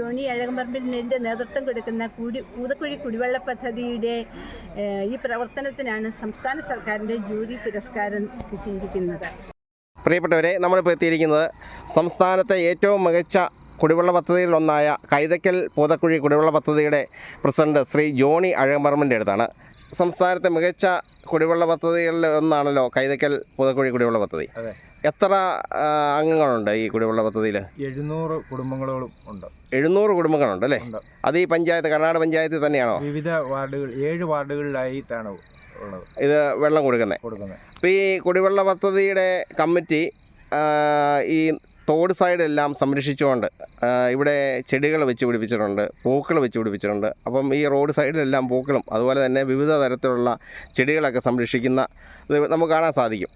Johnny അഴകമ്പറമ്പിലിൻ്റെ നേതൃത്വം കൊടുക്കുന്ന പൂതക്കുഴി കുടിവെള്ള പദ്ധതിയുടെ ഈ പ്രവർത്തനത്തിനാണ് സംസ്ഥാന സർക്കാരിൻ്റെ ജൂറി പുരസ്കാരം കിട്ടിയിരിക്കുന്നത്. പ്രിയപ്പെട്ടവരെ, നമ്മളിപ്പോൾ എത്തിയിരിക്കുന്നത് സംസ്ഥാനത്തെ ഏറ്റവും മികച്ച കുടിവെള്ള പദ്ധതികളിലൊന്നായ കൈതക്കൽ പൂതക്കുഴി കുടിവെള്ള പദ്ധതിയുടെ പ്രസിഡന്റ് ശ്രീ ജോണി അഴകമ്പറമ്പിൻ്റെ അടുത്താണ്. സംസ്ഥാനത്തെ മികച്ച കുടിവെള്ള പദ്ധതികളിൽ ഒന്നാണല്ലോ കൈതക്കൽ പൂതക്കുഴി കുടിവെള്ള പദ്ധതി. എത്ര അംഗങ്ങളുണ്ട് ഈ കുടിവെള്ള പദ്ധതിയിൽ? 700 കുടുംബങ്ങളോളം ഉണ്ട്. 700 കുടുംബങ്ങളുണ്ട് അല്ലേ? അത് ഈ പഞ്ചായത്ത്, കർണാടക പഞ്ചായത്തിൽ തന്നെയാണോ? വിവിധ വാർഡുകൾ, 7 വാർഡുകളിലായിട്ടാണ് ഉള്ളത് ഇത് വെള്ളം കൊടുക്കുന്നത്. അപ്പോൾ ഈ കുടിവെള്ള പദ്ധതിയുടെ കമ്മിറ്റി ഈ തോട് സൈഡെല്ലാം സംരക്ഷിച്ചുകൊണ്ട് ഇവിടെ ചെടികൾ വെച്ച് പിടിപ്പിച്ചിട്ടുണ്ട്, പൂക്കൾ വെച്ച് പിടിപ്പിച്ചിട്ടുണ്ട്. അപ്പം ഈ റോഡ് സൈഡിലെല്ലാം പൂക്കളും അതുപോലെ തന്നെ വിവിധ തരത്തിലുള്ള ചെടികളൊക്കെ സംരക്ഷിക്കുന്ന ഇത് നമുക്ക് കാണാൻ സാധിക്കും.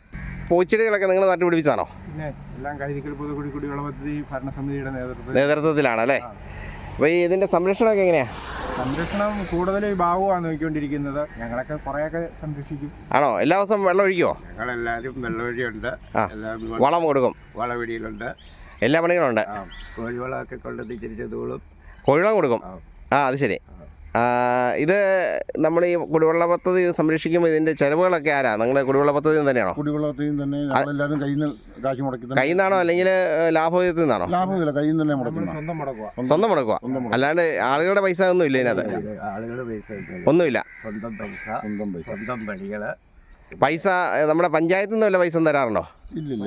പൂച്ചെടികളൊക്കെ നിങ്ങൾ നട്ടുപിടിപ്പിച്ചാണോ? പിന്നെ എല്ലാം കൈതക്കൽ പൂതക്കുഴി കുടിവെള്ള പദ്ധതി ഭരണസമിതിയുടെ നേതൃത്വത്തിലാണല്ലേ? അപ്പോൾ ഈ ഇതിൻ്റെ സംരക്ഷണമൊക്കെ എങ്ങനെയാണ്? സംരക്ഷണം കൂടുതൽ ഭാഗമാണ് നോക്കിക്കൊണ്ടിരിക്കുന്നത്. ഞങ്ങളൊക്കെ കുറേയൊക്കെ സംരക്ഷിക്കും. ആണോ? എല്ലാ ദിവസവും വെള്ളം ഒഴിക്കുമോ? ഞങ്ങളെല്ലാവരും വെള്ളമൊഴിയുണ്ട്, വളം കൊടുക്കും, വളവെടിയിലുണ്ട്, എല്ലാ പണികളുണ്ട്. കോഴിവളമൊക്കെ കൊണ്ടെത്തിച്ചിരിച്ചതോളും കോഴിവളം കൊടുക്കും. അത് ശരി. ഇത് നമ്മൾ ഈ കുടിവെള്ള പദ്ധതി സംരക്ഷിക്കുമ്പോൾ ഇതിൻ്റെ ചിലവുകളൊക്കെ ആരാ? നിങ്ങളുടെ കുടിവെള്ള പദ്ധതി തന്നെയാണോ? കുടിവെള്ള പദ്ധതി തന്നെ. എല്ലാവരും കയ്യിൽ നിന്ന് കാശ് മുടക്കി. കയ്യിൽ നിന്നാണോ അല്ലെങ്കിൽ ലാഭവിധത്തിൽ നിന്നാണോ? ലാഭമില്ല, കയ്യിൽ നിന്ന് തന്നെ മുടക്കുന്ന. സ്വന്തം മുടക്കുക, അല്ലാണ്ട് ആളുകളുടെ പൈസ ഒന്നും ഇല്ല ഇതിനകത്ത്? ആളുകളുടെ പൈസ ഒന്നുമില്ല. സ്വന്തം പൈസ, സ്വന്തം പണികള്. പൈസ നമ്മുടെ പഞ്ചായത്തിൽ നിന്ന് വല്ല പൈസ തരാറുണ്ടോ?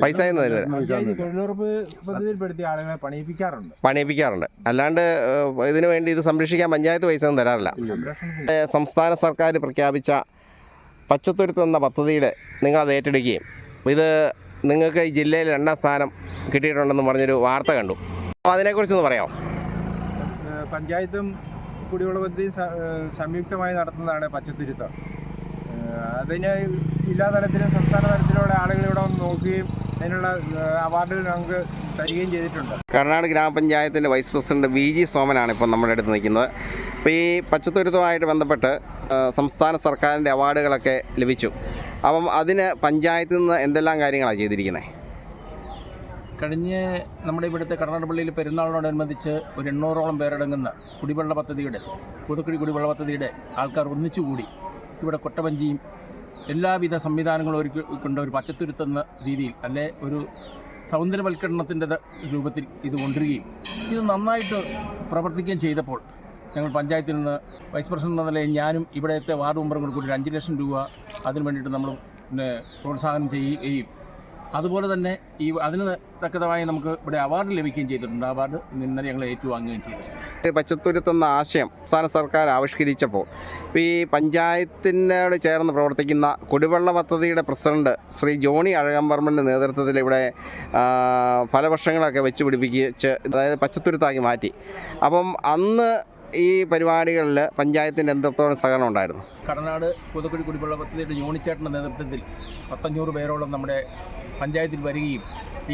പൈസ തൊഴിലുറപ്പ് പദ്ധതിയിൽപ്പെടുത്തിയ ആളുകളെ പണിയിപ്പിക്കാറുണ്ട്. അല്ലാണ്ട് ഇതിനു വേണ്ടി ഇത് സംരക്ഷിക്കാൻ പഞ്ചായത്ത് പൈസ ഒന്നും തരാറില്ല. സംസ്ഥാന സർക്കാർ പ്രഖ്യാപിച്ച പച്ചത്തുരുത്ത് എന്ന പദ്ധതിയുടെ നിങ്ങളത് ഏറ്റെടുക്കുകയും ഇത് നിങ്ങൾക്ക് ഈ ജില്ലയിൽ 2ാം സ്ഥാനം കിട്ടിയിട്ടുണ്ടെന്ന് പറഞ്ഞൊരു വാർത്ത കണ്ടു. അപ്പോൾ അതിനെക്കുറിച്ചൊന്ന് പറയാമോ? പഞ്ചായത്തും കുടിവെള്ള പദ്ധതിയും സംയുക്തമായി നടത്തുന്നതാണ് പച്ചത്തുരുത്ത്. അതിന് ജില്ലാ തലത്തിലും സംസ്ഥാന തലത്തിലുള്ള ആളുകൾ ഇവിടെ വന്ന് നോക്കുകയും അതിനുള്ള അവാർഡുകൾ നമുക്ക് തരികയും ചെയ്തിട്ടുണ്ട്. കർണാടക ഗ്രാമപഞ്ചായത്തിൻ്റെ വൈസ് പ്രസിഡന്റ് VG സോമനാണ് ഇപ്പോൾ നമ്മുടെ അടുത്ത് നിൽക്കുന്നത്. അപ്പോൾ ഈ പച്ചത്തുരുത്തുമായിട്ട് ബന്ധപ്പെട്ട് സംസ്ഥാന സർക്കാരിൻ്റെ അവാർഡുകളൊക്കെ ലഭിച്ചു. അപ്പം അതിന് പഞ്ചായത്തിൽ നിന്ന് എന്തെല്ലാം കാര്യങ്ങളാണ് ചെയ്തിരിക്കുന്നത്? കഴിഞ്ഞ നമ്മുടെ ഇവിടുത്തെ കർണാടകപ്പള്ളിയിൽ പെരുന്നാളിനോടനുബന്ധിച്ച് ഒരു 800ഓളം പേരടങ്ങുന്ന കുടിവെള്ള പദ്ധതിയുടെ പൂതക്കുഴി കുടിവെള്ള പദ്ധതിയുടെ ആൾക്കാർ ഒന്നിച്ചുകൂടി ഇവിടെ കൊട്ടവഞ്ചിയും എല്ലാവിധ സംവിധാനങ്ങളും ഒരുക്കിക്കൊണ്ട് ഒരു പച്ചത്തുരുത്തെന്ന രീതിയിൽ അല്ലെ ഒരു സൗന്ദര്യവൽക്കരണത്തിൻ്റെ രൂപത്തിൽ ഇത് കൊണ്ടുവരികയും ഇത് നന്നായിട്ട് പ്രവർത്തിക്കുകയും ചെയ്തപ്പോൾ ഞങ്ങൾ പഞ്ചായത്തിൽ നിന്ന് വൈസ് പ്രസിഡന്റ് എന്ന നിലയിൽ ഞാനും ഇവിടുത്തെ വാർഡ് മെമ്പറും കൂടി 5 ലക്ഷം രൂപ അതിന് വേണ്ടിയിട്ട് നമ്മൾ പ്രോത്സാഹനം ചെയ്യുകയും അതുപോലെ തന്നെ ഈ അതിന് തക്കതായി നമുക്ക് ഇവിടെ അവാർഡ് ലഭിക്കുകയും ചെയ്തിട്ടുണ്ട്. അവാർഡ് ഇന്നലെ ഞങ്ങൾ ഏറ്റുവാങ്ങുകയും ചെയ്തു. പച്ചത്തുരുത്തെന്ന ആശയം സംസ്ഥാന സർക്കാർ ആവിഷ്കരിച്ചപ്പോൾ ഈ പഞ്ചായത്തിനോട് ചേർന്ന് പ്രവർത്തിക്കുന്ന കുടിവെള്ള പദ്ധതിയുടെ പ്രസിഡന്റ് ശ്രീ ജോണി അഴകമ്പറമ്പിൻ്റെ നേതൃത്വത്തിൽ ഇവിടെ പല വർഷങ്ങളൊക്കെ വെച്ച് പിടിപ്പിച്ച്, അതായത് പച്ചത്തുരുത്താക്കി മാറ്റി. അപ്പം അന്ന് ഈ പരിപാടികളിൽ പഞ്ചായത്തിൻ്റെ എത്രത്തോളം സഹകരണം ഉണ്ടായിരുന്നു? കടനാട് പൂതക്കുഴി കുടിവെള്ള പദ്ധതിയുടെ യൂണിച്ചേട്ടൻ്റെ നേതൃത്വത്തിൽ 500 പേരോളം നമ്മുടെ പഞ്ചായത്തിൽ വരികയും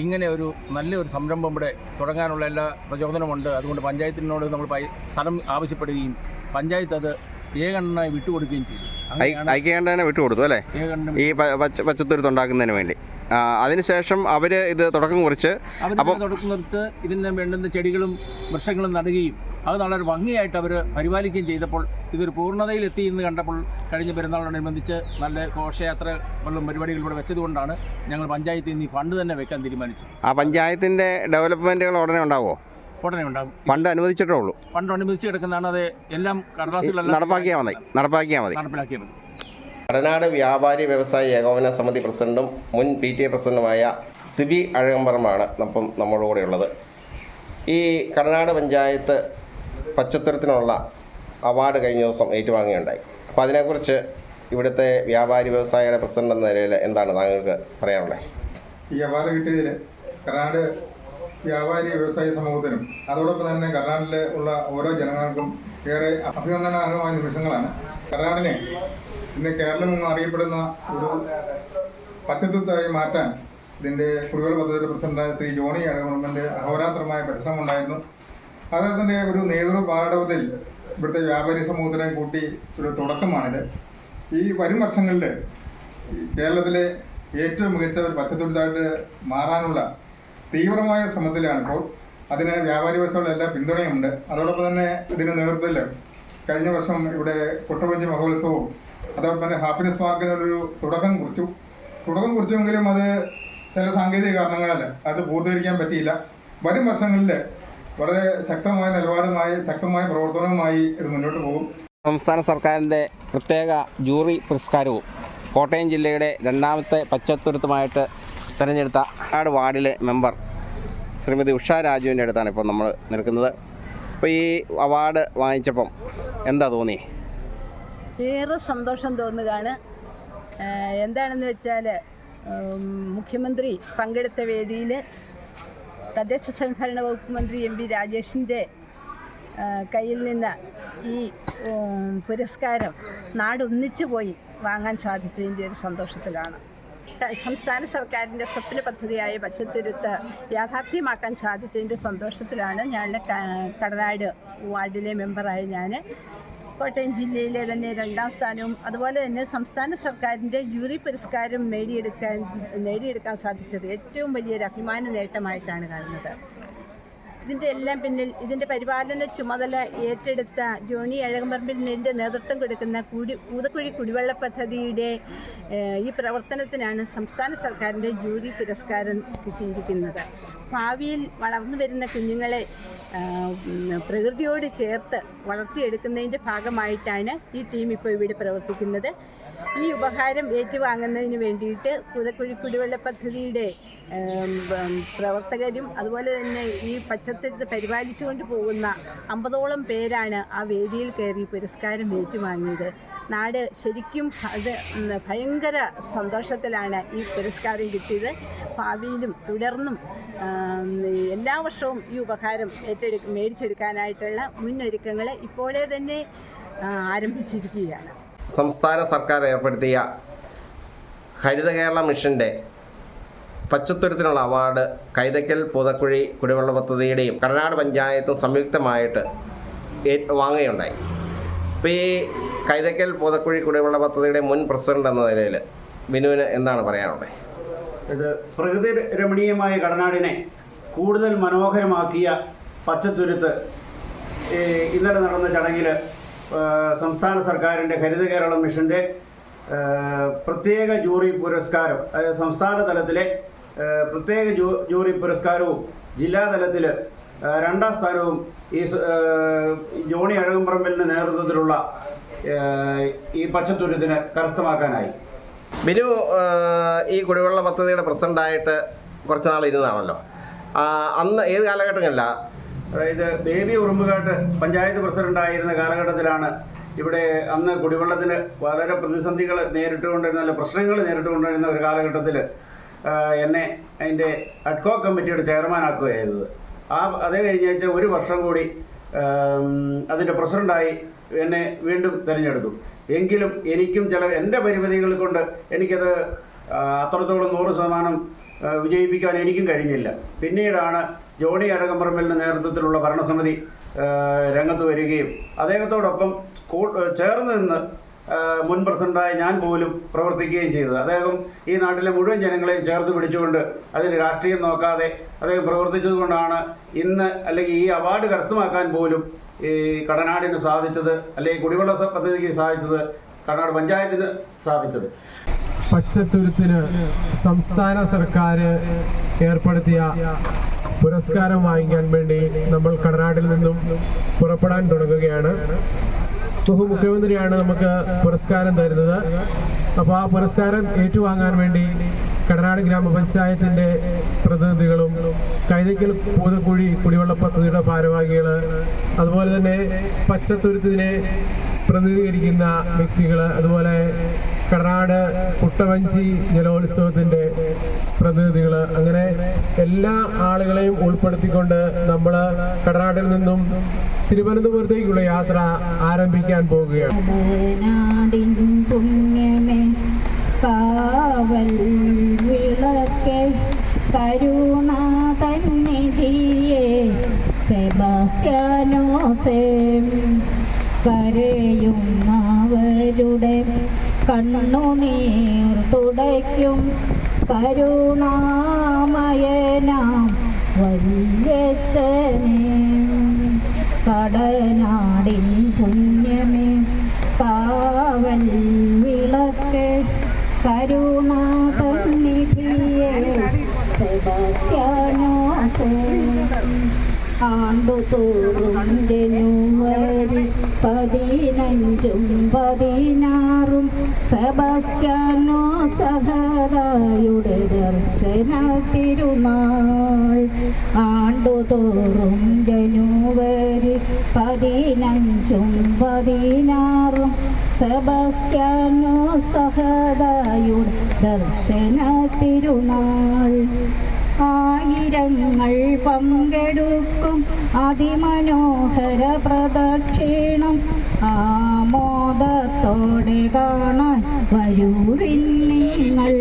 ഇങ്ങനെ ഒരു നല്ലൊരു സംരംഭം ഇവിടെ തുടങ്ങാനുള്ള എല്ലാ പ്രചോദനമുണ്ട്. അതുകൊണ്ട് പഞ്ചായത്തിനോട് നമ്മൾ സ്ഥലം ആവശ്യപ്പെടുകയും പഞ്ചായത്ത് അത് ഏകണ്ഠനായി വിട്ടുകൊടുക്കുകയും ചെയ്തു. ഐക്യകണ്ഠനെ വിട്ടുകൊടുത്തു അല്ലേ ഈ പച്ചത്തുരുത്ത് ഉണ്ടാക്കുന്നതിന് വേണ്ടി? അതിനുശേഷം അവർ ഇത് തുടക്കം കുറിച്ച് ഇതിന് വേണ്ടുന്ന ചെടികളും വൃക്ഷങ്ങളും നടുകയും അത് വളരെ ഭംഗിയായിട്ട് അവർ പരിപാലിക്കുകയും ചെയ്തപ്പോൾ ഇതൊരു പൂർണ്ണതയിലെത്തി എന്ന് കണ്ടപ്പോൾ കഴിഞ്ഞ പെരുന്നാളിനോടനുബന്ധിച്ച് നല്ല ഘോഷയാത്രകളും പരിപാടികൾ ഇവിടെ വെച്ചതുകൊണ്ടാണ് ഞങ്ങൾ പഞ്ചായത്തിൽ നിന്ന് ഈ ഫണ്ട് തന്നെ വെക്കാൻ തീരുമാനിച്ചത്. ആ പഞ്ചായത്തിൻ്റെ ഡെവലപ്മെൻറ്റുകൾ ഉടനെ ഉണ്ടാവുമോ? ഉടനെ ഉണ്ടാകും. ഫണ്ട് അനുവദിച്ചിട്ടേ ഉള്ളൂ. ഫണ്ട് അനുവദിച്ച് കിടക്കുന്നതാണ്. അത് എല്ലാം കടലാസുകളെല്ലാം നടപ്പാക്കിയാൽ മതി. കടനാട് വ്യാപാരി വ്യവസായി ഏകോപന സമിതി പ്രസിഡന്റും മുൻ PTA പ്രസിഡന്റുമായ സിബി അഴകമ്പറമ്പാണ് അപ്പം നമ്മുടെ കൂടെ ഉള്ളത്. ഈ കടനാട് പഞ്ചായത്ത് പച്ചത്തുരുത്തിനുള്ള അവാർഡ് കഴിഞ്ഞ ദിവസം ഏറ്റുവാങ്ങുകയുണ്ടായി. അപ്പോൾ അതിനെക്കുറിച്ച് ഇവിടുത്തെ വ്യാപാരി വ്യവസായിയുടെ പ്രസിഡന്റ് എന്ന നിലയിൽ എന്താണ് താങ്കൾക്ക് പറയാനുള്ളത്? ഈ അവാർഡ് കിട്ടിയതിൽ കർണാടക വ്യാപാരി വ്യവസായ സമൂഹത്തിനും അതോടൊപ്പം തന്നെ കർണാടകയിലെ ഉള്ള ഓരോ ജനങ്ങൾക്കും ഏറെ അഭിനന്ദനാർഹമായ നിമിഷങ്ങളാണ്. കർണാടകനെ ഇന്ന് കേരളം എന്ന് അറിയപ്പെടുന്ന ഒരു പച്ചത്തുരുത്തായി മാറ്റാൻ ഇതിൻ്റെ കുടിവെള്ള പദ്ധതിയുടെ പ്രസിഡന്റായ ശ്രീ ജോണി അഴകമ്പറമ്പിൻ്റെ അഹോരാത്രമായ പരിശ്രമം ഉണ്ടായിരുന്നു. അദ്ദേഹത്തിൻ്റെ ഒരു നേതൃത്വ പാഠത്തിൽ ഇവിടുത്തെ വ്യാപാരി സമൂഹത്തിനെ കൂട്ടി ഒരു തുടക്കമാണിത്. ഈ വരും വർഷങ്ങളിൽ കേരളത്തിലെ ഏറ്റവും മികച്ച ഒരു പച്ചത്തുരുത്തായിട്ട് മാറാനുള്ള തീവ്രമായ ശ്രമത്തിലാണ് ഇപ്പോൾ. അതിന് വ്യാപാരി വ്യവസായികളുടെ എല്ലാ പിന്തുണയുമുണ്ട്. അതോടൊപ്പം തന്നെ ഇതിന് നേതൃത്വത്തിൽ കഴിഞ്ഞ വർഷം ഇവിടെ കുട്ടവഞ്ചി മഹോത്സവവും അതോടൊപ്പം തന്നെ ഹാപ്പിനെസ് പാർക്കിനൊരു തുടക്കം കുറിച്ചെങ്കിലും അത് ചില സാങ്കേതിക കാരണങ്ങളാൽ അത് പൂർത്തീകരിക്കാൻ പറ്റിയില്ല. വരും വർഷങ്ങളിൽ വളരെ ശക്തമായ നിലവാരമായി ശക്തമായ പ്രവർത്തനവുമായി ഇത് മുന്നോട്ട് പോകും. സംസ്ഥാന സർക്കാരിൻ്റെ പ്രത്യേക ജൂറി പുരസ്കാരവും കോട്ടയം ജില്ലയുടെ രണ്ടാമത്തെ പച്ചത്തുരുത്തുമായിട്ട് തിരഞ്ഞെടുത്ത കാട് വാർഡിലെ മെമ്പർ ശ്രീമതി ഉഷ രാജുവിൻ്റെ അടുത്താണ് ഇപ്പോൾ നമ്മൾ നിൽക്കുന്നത്. അപ്പോൾ ഈ അവാർഡ് വാങ്ങിച്ചപ്പം എന്താ തോന്നി? ഏറെ സന്തോഷം തോന്നുകയാണ്. എന്താണെന്ന് വെച്ചാൽ മുഖ്യമന്ത്രി പങ്കെടുത്ത വേദിയിൽ തദ്ദേശ സ്വയംഭരണ വകുപ്പ് മന്ത്രി MP രാജേഷിൻ്റെ കയ്യിൽ നിന്ന് ഈ പുരസ്കാരം നാടൊന്നിച്ചു പോയി വാങ്ങാൻ സാധിച്ചതിൻ്റെ ഒരു സന്തോഷത്തിലാണ്. സംസ്ഥാന സർക്കാരിൻ്റെ സ്വപ്ന പദ്ധതിയായ പച്ചത്തുരുത്ത് യാഥാർത്ഥ്യമാക്കാൻ സാധിച്ചതിൻ്റെ സന്തോഷത്തിലാണ് ഞങ്ങളുടെ കടനാട് വാർഡിലെ മെമ്പറായ ഞാൻ കോട്ടയം ജില്ലയിലെ തന്നെ 2ാം സ്ഥാനവും അതുപോലെ തന്നെ സംസ്ഥാന സർക്കാരിൻ്റെ ജൂറി പുരസ്കാരം നേടിയെടുക്കാൻ സാധിച്ചത് ഏറ്റവും വലിയൊരു അഭിമാന നേട്ടമായിട്ടാണ് കാണുന്നത്. ഇതിൻ്റെ എല്ലാം പിന്നിൽ ഇതിൻ്റെ പരിപാലന ചുമതല ഏറ്റെടുത്ത ജോണി അഴകമ്പറമ്പിലിൻ്റെ നേതൃത്വം കൊടുക്കുന്ന കൂതക്കുഴി കുടിവെള്ള പദ്ധതിയുടെ ഈ പ്രവർത്തനത്തിനാണ് സംസ്ഥാന സർക്കാരിൻ്റെ ജൂറി പുരസ്കാരം കിട്ടിയിരിക്കുന്നത്. ഭാവിയിൽ വളർന്നു വരുന്ന കുഞ്ഞുങ്ങളെ പ്രകൃതിയോട് ചേർത്ത് വളർത്തിയെടുക്കുന്നതിൻ്റെ ഭാഗമായിട്ടാണ് ഈ ടീം ഇപ്പോൾ ഇവിടെ പ്രവർത്തിക്കുന്നത്. ഈ ഉപഹാരം ഏറ്റുവാങ്ങുന്നതിന് വേണ്ടിയിട്ട് കൂതക്കുഴി കുടിവെള്ള പദ്ധതിയുടെ പ്രവർത്തകരും അതുപോലെ തന്നെ ഈ പച്ചത്തുരുത്ത് പരിപാലിച്ചുകൊണ്ട് പോകുന്ന 50ഓളം പേരാണ് ആ വേദിയിൽ കയറി പുരസ്കാരം ഏറ്റുവാങ്ങിയത്. നാട് ശരിക്കും അത് ഭയങ്കര സന്തോഷത്തിലാണ് ഈ പുരസ്കാരം കിട്ടിയത്. ഭാവിയിലും തുടർന്നും എല്ലാ വർഷവും ഈ ഉപഹാരം മേടിച്ചെടുക്കാനായിട്ടുള്ള മുന്നൊരുക്കങ്ങൾ ഇപ്പോഴേ തന്നെ ആരംഭിച്ചിരിക്കുകയാണ്. സംസ്ഥാന സർക്കാർ ഏർപ്പെടുത്തിയ ഹരിത കേരള മിഷൻ്റെ പച്ചത്തുരുത്തിനുള്ള അവാർഡ് കൈതയ്ക്കൽ പൂതക്കുഴി കുടിവെള്ള പദ്ധതിയുടെയും കടനാട് പഞ്ചായത്തും സംയുക്തമായിട്ട് വാങ്ങുകയുണ്ടായി. ഇപ്പോൾ ഈ കൈതയ്ക്കൽ പൂതക്കുഴി കുടിവെള്ള പദ്ധതിയുടെ മുൻ പ്രസിഡന്റ് എന്ന നിലയിൽ ബിനുവിന് എന്താണ് പറയാനുള്ളത്? ഇത് പ്രകൃതി രമണീയമായ കടനാടിനെ കൂടുതൽ മനോഹരമാക്കിയ പച്ചത്തുരുത്ത് ഇന്നലെ നടന്ന ചടങ്ങിൽ സംസ്ഥാന സർക്കാരിൻ്റെ ഹരിത കേരള മിഷൻ്റെ പ്രത്യേക ജൂറി പുരസ്കാരം, സംസ്ഥാന തലത്തിലെ പ്രത്യേക ജൂറി പുരസ്കാരവും ജില്ലാ തലത്തിൽ 2ാം സ്ഥാനവും ഈ ജോണി അഴകമ്പറമ്പിലിൻ്റെ നേതൃത്വത്തിലുള്ള ഈ പച്ചത്തുരുത്തിന് കരസ്ഥമാക്കാനായി. ബിനു ഈ കുടിവെള്ള പദ്ധതിയുടെ പ്രസിഡൻ്റായിട്ട് കുറച്ച് നാൾ ഇരുന്നതാണല്ലോ. അന്ന് ഏത് കാലഘട്ടങ്ങളില്ല? അതായത് ബേബി ഉറുമ്പുകാട്ട് പഞ്ചായത്ത് പ്രസിഡൻ്റായിരുന്ന കാലഘട്ടത്തിലാണ് ഇവിടെ അന്ന് കുടിവെള്ളത്തിന് വളരെ പ്രതിസന്ധികൾ നേരിട്ടുകൊണ്ടിരുന്ന പ്രശ്നങ്ങൾ നേരിട്ടുകൊണ്ടിരുന്ന ഒരു കാലഘട്ടത്തിൽ എന്നെ അതിൻ്റെ അഡ്കോക്ക് കമ്മിറ്റിയുടെ ചെയർമാനാക്കുക ചെയ്തത്. അതേ കഴിഞ്ഞാഴ്ച ഒരു വർഷം കൂടി അതിൻ്റെ പ്രസിഡൻ്റായി എന്നെ വീണ്ടും തിരഞ്ഞെടുത്തു. എങ്കിലും എനിക്കും എൻ്റെ പരിമിതികൾ കൊണ്ട് എനിക്കത് അത്രത്തോളം 100% വിജയിപ്പിക്കാൻ എനിക്കും കഴിഞ്ഞില്ല. പിന്നീടാണ് ജോണി അഴകമ്പറമ്പിലിൻ്റെ നേതൃത്വത്തിലുള്ള ഭരണസമിതി രംഗത്ത് വരികയും അദ്ദേഹത്തോടൊപ്പം ചേർന്ന് നിന്ന് മുൻ പ്രസിഡൻ്റായ ഞാൻ പോലും പ്രവർത്തിക്കുകയും ചെയ്തത്. അദ്ദേഹം ഈ നാട്ടിലെ മുഴുവൻ ജനങ്ങളെയും ചേർത്ത് പിടിച്ചുകൊണ്ട് അതിന് രാഷ്ട്രീയം നോക്കാതെ അദ്ദേഹം പ്രവർത്തിച്ചതുകൊണ്ടാണ് ഇന്ന് അല്ലെങ്കിൽ ഈ അവാർഡ് കരസ്ഥമാക്കാൻ പോലും ഈ കടനാടിന് സാധിച്ചത്, അല്ലെങ്കിൽ കുടിവെള്ള പദ്ധതിക്ക് സാധിച്ചത്, കടനാട് പഞ്ചായത്തിന് സാധിച്ചത്. പച്ചത്തുരുത്തിന് സംസ്ഥാന സർക്കാർ ഏർപ്പെടുത്തിയ പുരസ്കാരം വാങ്ങിക്കാൻ വേണ്ടി നമ്മൾ കടനാടിൽ നിന്നും പുറപ്പെടാൻ തുടങ്ങുകയാണ്. മുഖ്യമന്ത്രിയാണ് നമുക്ക് പുരസ്കാരം തരുന്നത്. അപ്പോൾ ആ പുരസ്കാരം ഏറ്റുവാങ്ങാൻ വേണ്ടി കടനാട് ഗ്രാമപഞ്ചായത്തിൻ്റെ പ്രതിനിധികളും കൈതയ്ക്കൽ പൂതക്കുഴി കുടിവെള്ള പദ്ധതിയുടെ ഭാരവാഹികൾ, അതുപോലെ തന്നെ പച്ചത്തുരുത്തിനെ പ്രതിനിധീകരിക്കുന്ന വ്യക്തികൾ, അതുപോലെ കടനാട് കുട്ടവഞ്ചി ജലോത്സവത്തിൻ്റെ പ്രതിനിധികൾ, അങ്ങനെ എല്ലാ ആളുകളെയും ഉൾപ്പെടുത്തിക്കൊണ്ട് നമ്മൾ കടനാടിൽ നിന്നും തിരുവനന്തപുരത്തേക്കുള്ള യാത്ര ആരംഭിക്കാൻ പോവുകയാണ്. കാവൽ വിളക്കെ കരുണ തന്നിധിയെ സെബാസ്റ്റ്യാനോസേ കരയുന്നവരുടെ കണ്ണുനീർ തുടയ്ക്കും കരുണാമയനാം വല്യച്ഛനെ. കടനാടിൻ പുണ്യമേ കാവൽ വിളക്ക് കരുണ തന്നിധിയെ സെബാസ്റ്റ്യാനോസേ. ആണ്ടുതോറും ജനുവരി 15ഉം 16ഉം സെബാസ്റ്റ്യാനോ സഹദായുടെ ദർശന തിരുനാൾ. ആണ്ടുതോറും ജനുവരി 15ഉം 16ഉം സെബാസ്റ്റ്യാനോ സഹദായുടെ ദർശന തിരുനാൾ. ആയിരങ്ങൾ പങ്കെടുക്കും അതിമനോഹര പ്രദക്ഷിണം ആമോദത്തോടെ കാണാൻ വരുവിൻ നിങ്ങൾ.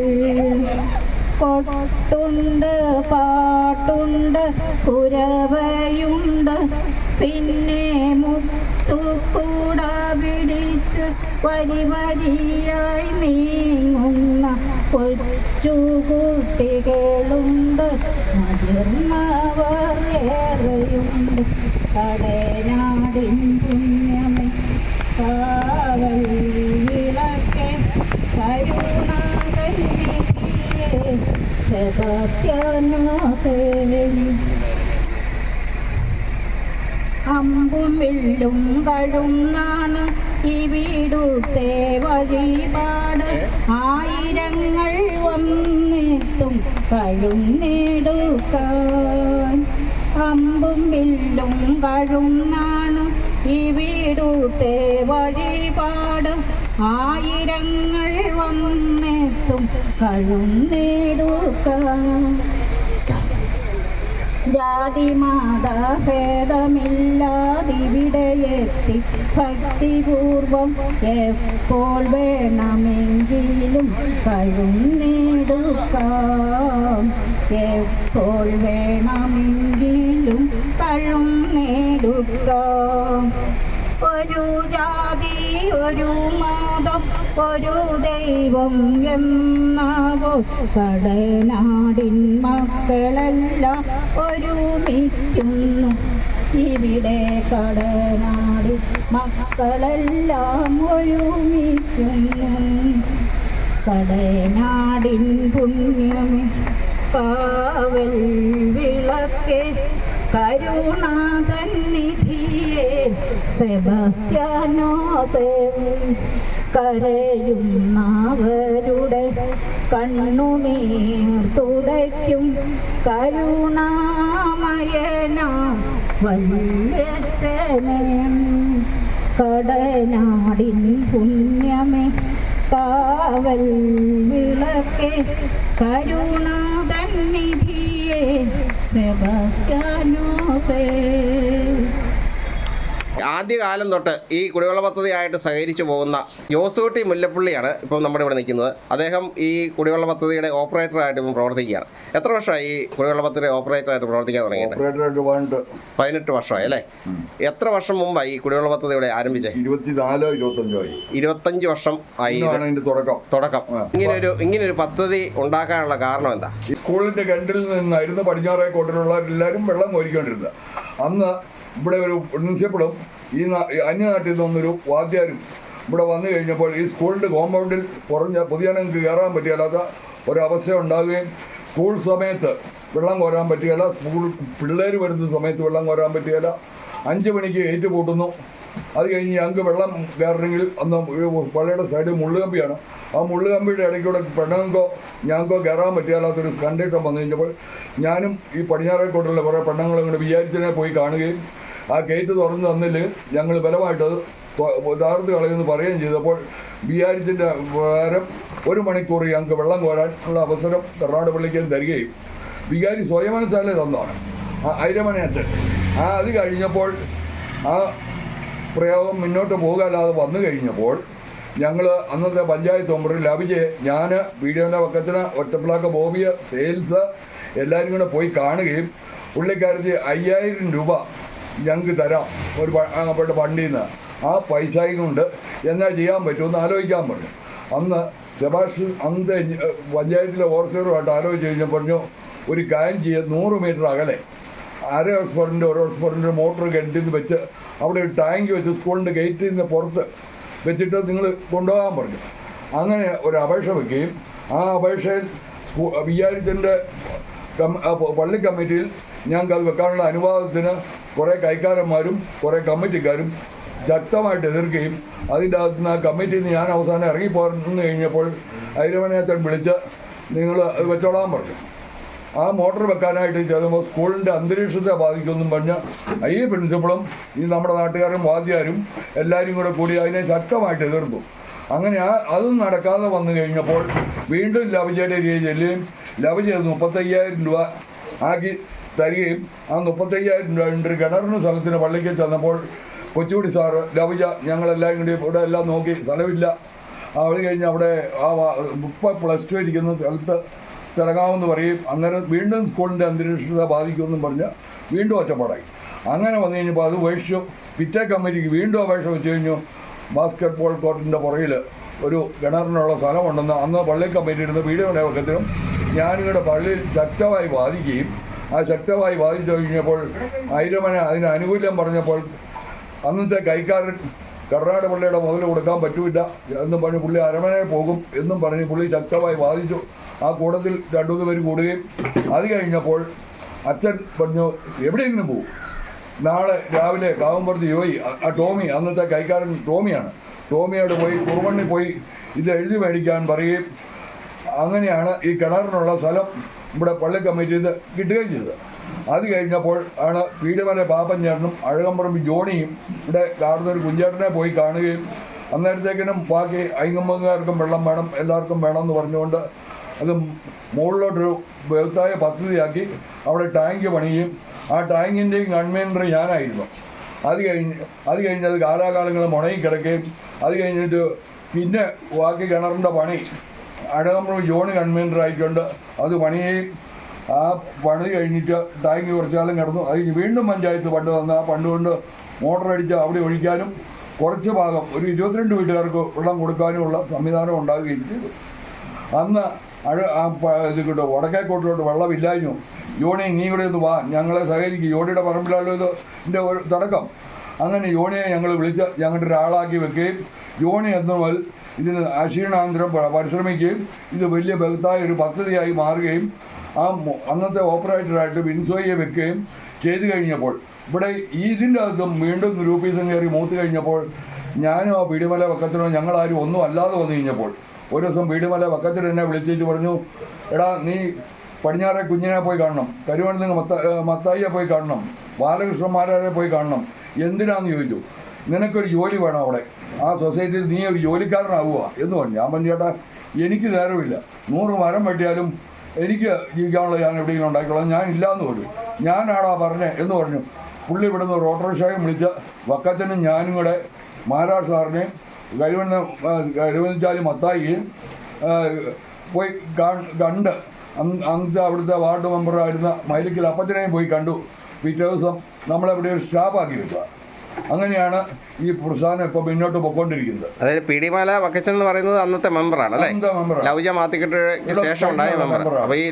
കൊട്ടുണ്ട് പാട്ടുണ്ട് കുരവയുണ്ട് പിന്നെ മുത്തുകൂട പിടിച്ച് വരി വരിയായി നീങ്ങുന്ന കൊച്ചുകുട്ടികളുണ്ട്. മുതിർന്നവർ ഏറെയുണ്ട്. കടനാടിൻ പുണ്യമേ കാവൽ വിളക്കെ കരുണ തന്നിധിയെ സെബാസ്റ്റ്യാനോസേ. അമ്പും വില്ലും കഴുന്നാണ് ഇവിടുത്തെ വഴിപാട്. ആയിരങ്ങൾ വന്നെത്തും കഴുന്നെടുക്കാൻ. അമ്പും വില്ലും കഴുന്നാണ് ഇവിടുത്തെ വഴിപാട്. ആയിരങ്ങൾ വന്നെത്തും കഴുന്നെടുക്കാൻ. ജാതിമതഭേദമില്ലാതിവിടെയെത്തി ഭക്തിപൂർവം എപ്പോൾ വേണമെങ്കിലും കഴുന്നെടുക്കാം. എപ്പോൾ വേണമെങ്കിലും കഴുന്നെടുക്കാം. ഒരു ജാതി ഒരു മതം ഒരു ദൈവം എന്നവോ കടനാടിൻ മക്കളെല്ലാം ഒരുമിക്കുന്നു. ഇവിടെ കടനാടിൻ മക്കളെല്ലാം ഒരുമിക്കുന്നു. കടനാടിൻ പുണ്യമേ കാവൽ വിളക്കെ കരുണ തന്നിധിയെ സെബാസ്റ്റ്യാനോസേ. കരയുന്നവരുടെ കണ്ണുനീർ തുടയ്ക്കും കരുണാമയനാ വല്യച്ഛനെ. കടനാടിൻ പുണ്യമേ കാവൽ വിളക്കെ കരുണ തന്നിധിയെ സെബാസ്റ്റ്യാനോസേ. ആദ്യകാലം തൊട്ട് ഈ കുടിവെള്ള പദ്ധതിയായിട്ട് സഹകരിച്ചു പോകുന്ന ജോസൂട്ടി മുല്ലപ്പള്ളിയാണ് ഇപ്പം നമ്മുടെ ഇവിടെ നിൽക്കുന്നത്. അദ്ദേഹം ഈ കുടിവെള്ള പദ്ധതിയുടെ ഓപ്പറേറ്ററായിട്ട് ഇപ്പം പ്രവർത്തിക്കുകയാണ്. എത്ര വർഷമായി ഈ കുടിവെള്ള പദ്ധതി ഓപ്പറേറ്ററായിട്ട് പ്രവർത്തിക്കാൻ തുടങ്ങിയിട്ട്? 18 വർഷമായി അല്ലേ? എത്ര വർഷം മുമ്പായി ഈ കുടിവെള്ള പദ്ധതി ഇവിടെ ആരംഭിച്ചത്? 25 വർഷം ആയി തുടക്കം. ഇങ്ങനൊരു പദ്ധതി ഉണ്ടാക്കാനുള്ള കാരണം എന്താ? സ്കൂളിന്റെ കിണറ്റിൽ നിന്നായിരുന്നു പടിഞ്ഞാറേക്കോട്ടിലുള്ള എല്ലാവരും വെള്ളം കോരിക്കൊണ്ടിരുന്നത്. അന്ന് ഇവിടെ ഒരു പ്രിൻസിപ്പളും ഈ അന്യനാട്ടിൽ നിന്നൊരു വാദ്യാരും ഇവിടെ വന്നു കഴിഞ്ഞപ്പോൾ ഈ സ്കൂളിൻ്റെ കോമ്പൗണ്ടിൽ പൊതുജനങ്ങൾക്ക് കയറാൻ പറ്റിയാലാത്ത ഒരവസ്ഥ ഉണ്ടാകുകയും സ്കൂൾ സമയത്ത് വെള്ളം കോരാൻ പറ്റുകയില്ല, സ്കൂൾ പിള്ളേർ വരുന്ന സമയത്ത് വെള്ളം കോരാൻ പറ്റുകയില്ല. 5 മണിക്ക് ഏറ്റുപൂട്ടുന്നു. അത് കഴിഞ്ഞ് ഞങ്ങൾക്ക് വെള്ളം കയറണമെങ്കിൽ അന്ന് പള്ളിയുടെ സൈഡിൽ മുള്ളുകമ്പിയാണ്. ആ മുള്ളുകമ്പിയുടെ ഇടയ്ക്കൂടെ പെണ്ണുങ്ങൾക്കോ ഞങ്ങൾക്കോ കയറാൻ പറ്റിയാലാത്തൊരു കണ്ടീഷൻ വന്നു കഴിഞ്ഞപ്പോൾ ഞാനും ഈ പടിഞ്ഞാറേക്കോട്ടുള്ള കുറേ പെണ്ണുങ്ങളും കൂടെ വിചാരിച്ചതിനെ പോയി കാണുകയും ആ ഗേറ്റ് തുറന്ന് തന്നില്ല ഞങ്ങൾ ബലമായിട്ടത് താർത്ത് കളയുമെന്ന് പറയുകയും ചെയ്തപ്പോൾ വിചാരിച്ചിൻ്റെ പ്രകാരം 1 മണിക്കൂർ ഞങ്ങൾക്ക് വെള്ളം കോരാനുള്ള അവസരം കർണാടകപ്പള്ളിക്ക് തരികയും വികാരി സ്വയമനസാലെ തന്നതാണ് ഐരമനയച്ചൻ. അത് കഴിഞ്ഞപ്പോൾ ആ പ്രയോഗം മുന്നോട്ട് പോകാല്ലാതെ വന്നു കഴിഞ്ഞപ്പോൾ ഞങ്ങൾ അന്നത്തെ പഞ്ചായത്ത് മെമ്പർ ലഭിച്ച് ഞാൻ വീഡിയോൻ്റെ പക്കത്തിന് ഒറ്റപ്പിളാക്ക ബോബിയ സെയിൽസ് എല്ലാവരും കൂടെ പോയി കാണുകയും പുള്ളിക്കാരത്തി 5000 രൂപ ഞങ്ങൾക്ക് തരാം ഒരു ഫണ്ടിൽ നിന്ന്. ആ പൈസയും കൊണ്ട് എന്നാ ചെയ്യാൻ പറ്റുമെന്ന് ആലോചിക്കാൻ പറഞ്ഞു. അന്ന് സെബാസ്റ്റ്യൻ അന്ന് പഞ്ചായത്തിലെ ഓർസറുമായിട്ട് ആലോചിച്ച് കഴിഞ്ഞപ്പോൾ പറഞ്ഞു ഒരു കാര്യം ചെയ്യുക, 100 മീറ്റർ അകലെ 1/2 ഹോഴ്സ് പവറിൻ്റെ 1 ഹോഴ്സ് പവറിൻ്റെ മോട്ടർ കിണറ്റിൽ നിന്ന് വെച്ച് അവിടെ ഒരു ടാങ്ക് വെച്ച് സ്കൂളിൻ്റെ ഗേറ്റിൽ നിന്ന് പുറത്ത് വെച്ചിട്ട് നിങ്ങൾ കൊണ്ടുപോകാൻ പറഞ്ഞു. അങ്ങനെ ഒരു അപേക്ഷ വയ്ക്കുകയും ആ അപേക്ഷയിൽ വിചാരിച്ചതിൻ്റെ പള്ളി കമ്മിറ്റിയിൽ ഞങ്ങൾക്ക് അത് വെക്കാനുള്ള അനുവാദത്തിന് കുറേ കൈക്കാരന്മാരും കുറേ കമ്മിറ്റിക്കാരും ശക്തമായിട്ട് എതിർക്കുകയും അതിൻ്റെ അകത്ത് നിന്ന് ആ കമ്മിറ്റിയിൽ നിന്ന് ഞാൻ അവസാനം ഇറങ്ങിപ്പോന്നു കഴിഞ്ഞപ്പോൾ ഐരവനേത്തൻ വിളിച്ച് നിങ്ങൾ അത് വെച്ചോളാൻ പറഞ്ഞു. ആ മോട്ടോർ വെക്കാനായിട്ട് ചെല്ലുമ്പോൾ സ്കൂളിൻ്റെ അന്തരീക്ഷത്തെ ബാധിക്കുമെന്നും പറഞ്ഞ് ഈ പ്രിൻസിപ്പളും ഈ നമ്മുടെ നാട്ടുകാരും വാദ്യാരും എല്ലാവരും കൂടി അതിനെ ശക്തമായിട്ട് എതിർത്തു. അങ്ങനെ അതും നടക്കാതെ വന്നു കഴിഞ്ഞപ്പോൾ വീണ്ടും ലവ്ജയുടെ രീതിയിൽ ചെല്ലുകയും ലവ്ജ 35,000 രൂപ ആക്കി തരികയും ആ 35,000 രൂപ ഒരു കിണറിന് സ്ഥലത്തിന് പള്ളിക്ക് ചെന്നപ്പോൾ കൊച്ചുകുടി സാറ് ലവ്ജ ഞങ്ങളെല്ലാവരും കൂടി ഇവിടെ എല്ലാം നോക്കി സ്ഥലമില്ല, അവിടെ കഴിഞ്ഞ് അവിടെ ആ +2 ഇരിക്കുന്ന സ്ഥലത്ത് തിരങ്ങാമെന്ന് പറയും. അന്നേരം വീണ്ടും സ്കൂളിൻ്റെ അന്തരീക്ഷത്തെ ബാധിക്കുമെന്നും പറഞ്ഞ് വീണ്ടും ഒച്ചപ്പാടായി. അങ്ങനെ വന്നു കഴിഞ്ഞപ്പോൾ അത് ഉപേക്ഷിച്ചു. പിറ്റേ കമ്മിറ്റിക്ക് വീണ്ടും അപേക്ഷ വെച്ച് കഴിഞ്ഞു. ബാസ്കറ്റ് ബോൾ കോർട്ടിൻ്റെ പുറകിൽ ഒരു കിണറിനുള്ള സ്ഥലമുണ്ടെന്ന് അന്ന് പള്ളി കമ്മിറ്റി ഇരുന്ന പീഡിയുടെ വക്കത്തിലും ഞാനിവിടെ പള്ളിയിൽ ശക്തമായി വാദിക്കുകയും ആ ശക്തമായി വാദിച്ചു കഴിഞ്ഞപ്പോൾ ഐരമന അതിന് അനുകൂല്യം പറഞ്ഞപ്പോൾ അന്നത്തെ കൈക്കാരൻ കർണാടക പള്ളിയുടെ മുതൽ കൊടുക്കാൻ പറ്റൂല എന്നും പറഞ്ഞ് പുള്ളി അരമനയിൽ പോകും എന്നും പറഞ്ഞ് പുള്ളി ശക്തമായി വാദിച്ചു. ആ കൂട്ടത്തിൽ 2-3 പേര് കൂടുകയും അത് കഴിഞ്ഞപ്പോൾ അച്ഛൻ പറഞ്ഞു എവിടെയെങ്കിലും പോകും, നാളെ രാവിലെ കാവുമ്പുറത്ത് യോയി ആ ടോമി, അന്നത്തെ കൈക്കാരൻ ടോമിയാണ്, ടോമിയോട് പോയി കുറുമണ്ണി പോയി ഇത് എഴുതി മേടിക്കാൻ പറയുകയും അങ്ങനെയാണ് ഈ കിണറിനുള്ള സ്ഥലം ഇവിടെ പള്ളി കമ്മിറ്റിയിൽ നിന്ന് കിട്ടുകയും ചെയ്തത്. അത് കഴിഞ്ഞപ്പോൾ ആണ് പീഡിമല പാപ്പഞ്ചേട്ടനും അഴകമ്പറമ്പ് ജോണിയും ഇവിടെ കാർന്നൊരു കുഞ്ചേട്ടനെ പോയി കാണുകയും അന്നേരത്തേക്കിനും ബാക്കി അയ്യമ്പങ്ങാർക്കും വെള്ളം വേണം, എല്ലാവർക്കും വേണമെന്ന് പറഞ്ഞുകൊണ്ട് അത് മുകളിലോട്ടൊരു വ്യവസായ പദ്ധതിയാക്കി അവിടെ ടാങ്ക് പണിയും ആ ടാങ്കിൻ്റെയും കൺവീനർ ഞാനായിരുന്നു. അത് കഴിഞ്ഞ് അത് കാലാകാലങ്ങൾ മുടങ്ങി കിടക്കുകയും അത് കഴിഞ്ഞിട്ട് പിന്നെ ബാക്കി കിണറിൻ്റെ പണി അഴകമ്പറമ്പ് ജോണി കൺവീനർ ആയിക്കൊണ്ട് അത് പണിയുകയും ആ പണി കഴിഞ്ഞിട്ട് ടാങ്ക് കുറച്ചാലും കിടന്നു. അത് വീണ്ടും പഞ്ചായത്ത് ഫണ്ട് തന്ന ആ ഫണ്ട് കൊണ്ട് മോട്ടർ അടിച്ച് അവിടെ ഒഴിക്കാനും കുറച്ച് ഭാഗം ഒരു 22 വീട്ടുകാർക്ക് വെള്ളം കൊടുക്കാനുമുള്ള സംവിധാനം ഉണ്ടാകുകയും ചെയ്തു. അന്ന് ഇത് കിട്ടും വടക്കേക്കോട്ടിലോട്ട് വെള്ളമില്ലായിരുന്നു. യോണി നീ ഇവിടെ ഒന്ന് വാ, ഞങ്ങളെ സഹകരിക്കും, യോണിയുടെ പറമ്പിലല്ലോ ഇതിൻ്റെ ഒരു തുടക്കം. അങ്ങനെ യോണിയെ ഞങ്ങൾ വിളിച്ച് ഞങ്ങളുടെ ഒരാളാക്കി വെക്കുകയും യോണി എന്ന മുതൽ ഇതിന് അക്ഷീണാന്തരം പരിശ്രമിക്കുകയും ഇത് വലിയ ബലത്തായ ഒരു പദ്ധതിയായി മാറുകയും ആ അന്നത്തെ ഓപ്പറേറ്ററായിട്ട് ബിൻസോയെ വെക്കുകയും ചെയ്തു കഴിഞ്ഞപ്പോൾ ഇവിടെ ഇതിൻ്റെ അകത്തും വീണ്ടും ഗ്രൂപ്പീസും കയറി മൂത്ത് കഴിഞ്ഞപ്പോൾ ഞാനും ആ പീഡിമല വക്കത്തിനോ ഞങ്ങളാരും ഒന്നും അല്ലാതെ വന്നു കഴിഞ്ഞപ്പോൾ ഒരു ദിവസം പീഡിമല വക്കത്തിൽ എന്നെ വിളിച്ചിട്ട് പറഞ്ഞു, എടാ നീ പടിഞ്ഞാറെ കുഞ്ഞിനെ പോയി കാണണം, കരുവണ്ണ മത്തായിയെ പോയി കാണണം, ബാലകൃഷ്ണന്മാരെ പോയി കാണണം. എന്തിനാന്ന് ചോദിച്ചു. നിനക്കൊരു ജോലി വേണം അവിടെ, ആ സൊസൈറ്റിയിൽ നീ ഒരു ജോലിക്കാരനാവുക എന്ന് പറഞ്ഞു. ഞാൻ പറഞ്ഞു ചേട്ടാ എനിക്ക് നേരമില്ല, 100 മരം വെട്ടിയാലും എനിക്ക് ജീവിക്കാനുള്ള ഞാൻ എവിടെയെങ്കിലും ഉണ്ടാക്കിക്കോളാം, ഞാൻ ഇല്ലയെന്ന് പറഞ്ഞു. ഞാനാടാ പറഞ്ഞേ എന്ന് പറഞ്ഞു. പുള്ളി ഇവിടുന്ന് ഒരു ഓട്ടോറിക്ഷയും വിളിച്ച് വക്കച്ചനും ഞാനും കൂടെ മഹാരാജ് സാറിനെയും കരുവന്നിച്ചാലും മത്തായിയും പോയി കണ്ട് അന്നത്തെ അവിടുത്തെ വാർഡ് മെമ്പറായിരുന്ന മൈലിക്കൽ അപ്പച്ചനെയും പോയി കണ്ടു. പിറ്റേ ദിവസം നമ്മളെവിടെ ഒരു സ്റ്റാഫാക്കി വെക്കുക. അങ്ങനെയാണ് ഈ പ്രസ്ഥാനം ഇപ്പോൾ മുന്നോട്ട് പോയിക്കൊണ്ടിരിക്കുന്നത്. അതായത് പീഡിമാല വക്കച്ചൻ എന്ന് പറയുന്നത് അന്നത്തെ മെമ്പറാണ് അല്ലേ? ലൗജ മാത്തിക്കെട്ടിന് ശേഷം ഉണ്ടായ മെമ്പർ. അപ്പോൾ ഈ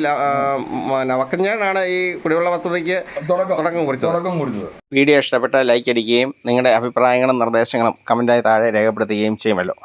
വക്കച്ചനാണ് ഈ കുടിവെള്ള പദ്ധതിക്ക് തുടക്കം കുറിച്ചത്. വീഡിയോ ഇഷ്ടപ്പെട്ടാൽ ലൈക്ക് അടിക്കുകയും നിങ്ങളുടെ അഭിപ്രായങ്ങളും നിർദ്ദേശങ്ങളും കമൻറ്റായി താഴെ രേഖപ്പെടുത്തുകയും ചെയ്യുമല്ലോ.